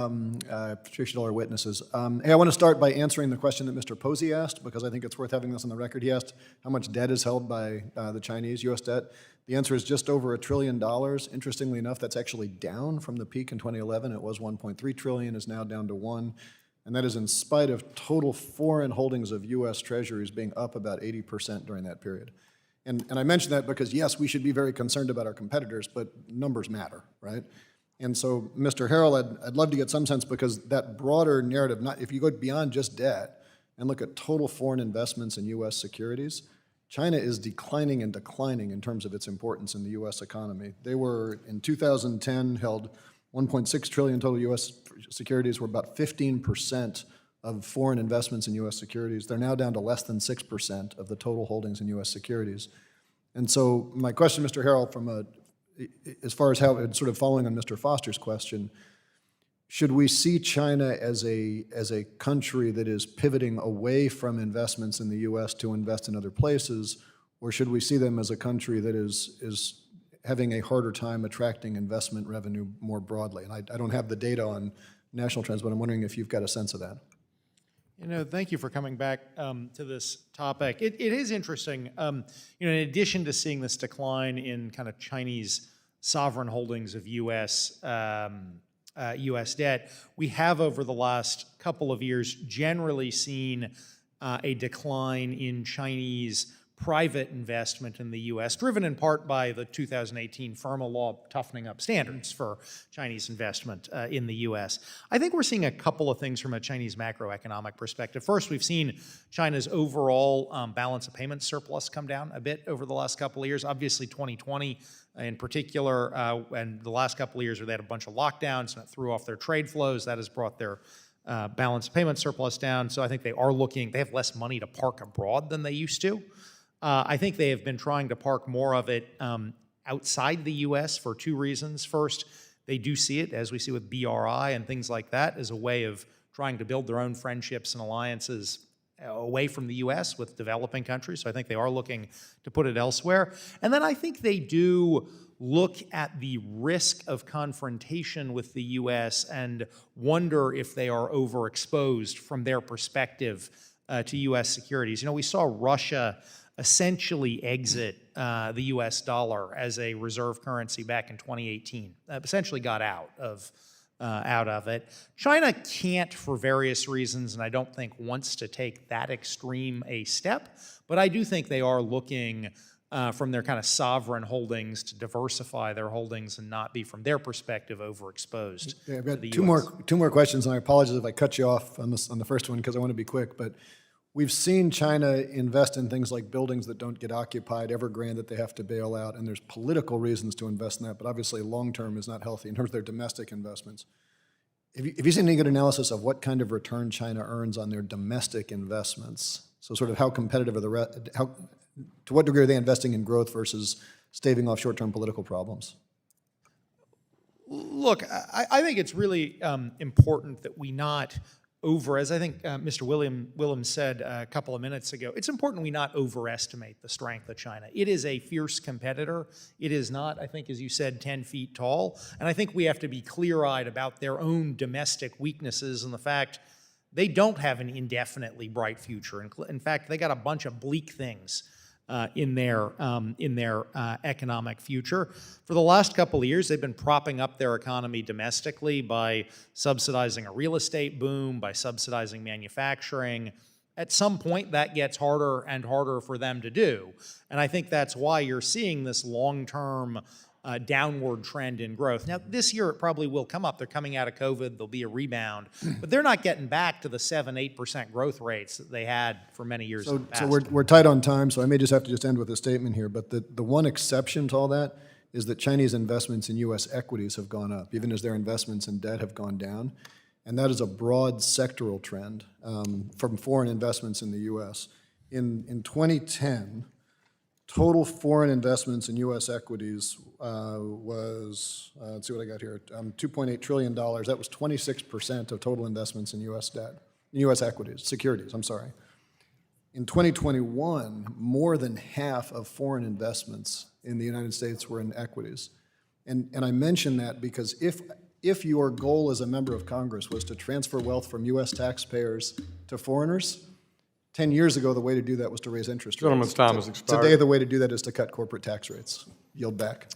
Appreciate all our witnesses. Hey, I want to start by answering the question that Mr. Posey asked, because I think it's worth having this on the record. He asked how much debt is held by the Chinese, U.S. debt. The answer is just over $1 trillion. Interestingly enough, that's actually down from the peak in 2011. It was $1.3 trillion, is now down to $1 trillion. And that is in spite of total foreign holdings of U.S. treasuries being up about 80% during that period. And I mention that because, yes, we should be very concerned about our competitors, but numbers matter, right? And so, Mr. Harrell, I'd love to get some sense, because that broader narrative, if you go beyond just debt and look at total foreign investments in U.S. securities, China is declining and declining in terms of its importance in the U.S. economy. They were, in 2010, held $1.6 trillion total U.S. securities, were about 15% of foreign investments in U.S. securities. They're now down to less than 6% of the total holdings in U.S. securities. And so my question, Mr. Harrell, as far as how it's sort of following on Mr. Foster's question, should we see China as a country that is pivoting away from investments in the U.S. to invest in other places, or should we see them as a country that is having a harder time attracting investment revenue more broadly? And I don't have the data on national trends, but I'm wondering if you've got a sense of that. Thank you for coming back to this topic. It is interesting. In addition to seeing this decline in kind of Chinese sovereign holdings of U.S. Debt, we have over the last couple of years generally seen a decline in Chinese private investment in the U.S., driven in part by the 2018 FIRMA law toughening up standards for Chinese investment in the U.S. I think we're seeing a couple of things from a Chinese macroeconomic perspective. First, we've seen China's overall balance of payments surplus come down a bit over the last couple of years. Obviously, 2020 in particular, and the last couple of years where they had a bunch of lockdowns and it threw off their trade flows, that has brought their balance of payment surplus down. So I think they have less money to park abroad than they used to. I think they have been trying to park more of it outside the U.S. for two reasons. First, they do see it, as we see with BRI and things like that, as a way of trying to build their own friendships and alliances away from the U.S. with developing countries. So I think they are looking to put it elsewhere. And then I think they do look at the risk of confrontation with the U.S. and wonder if they are overexposed from their perspective to U.S. securities. We saw Russia essentially exit the U.S. dollar as a reserve currency back in 2018. Essentially got out of it. China can't, for various reasons, and I don't think wants to take that extreme a step, but I do think they are looking from their kind of sovereign holdings to diversify their holdings and not be, from their perspective, overexposed. Yeah, I've got two more questions, and I apologize if I cut you off on the first one because I want to be quick, but we've seen China invest in things like buildings that don't get occupied, Evergrande that they have to bail out, and there's political reasons to invest in that, but obviously long-term is not healthy in terms of their domestic investments. Have you seen any good analysis of what kind of return China earns on their domestic investments? So sort of how competitive are to what degree are they investing in growth versus staving off short-term political problems? Look, I think it's really important that we not as I think Mr. Williams said a couple of minutes ago, it's important we not overestimate the strength of China. It is a fierce competitor. It is not, I think, as you said, 10 feet tall. And I think we have to be clear-eyed about their own domestic weaknesses and the fact they don't have an indefinitely bright future. In fact, they got a bunch of bleak things in their economic future. For the last couple of years, they've been propping up their economy domestically by subsidizing a real estate boom, by subsidizing manufacturing. At some point, that gets harder and harder for them to do. And I think that's why you're seeing this long-term downward trend in growth. Now, this year it probably will come up. They're coming out of COVID. There'll be a rebound. But they're not getting back to the 7-8% growth rates that they had for many years in the past. So we're tight on time, so I may just have to end with a statement here. But the one exception to all that is that Chinese investments in U.S. equities have gone up, even as their investments in debt have gone down. And that is a broad sectoral trend from foreign investments in the U.S. In 2010, total foreign investments in U.S. equities was, let's see what I got here, $2.8 trillion. That was 26% of total investments in U.S. debt, U.S. equities, securities, I'm sorry. In 2021, more than half of foreign investments in the United States were in equities. And I mention that because if if your goal as a member of Congress was to transfer wealth from U.S. taxpayers to foreigners, 10 years ago, the way to do that was to raise interest rates. Gentleman's time has expired. Today, the way to do that is to cut corporate tax rates. Yield back.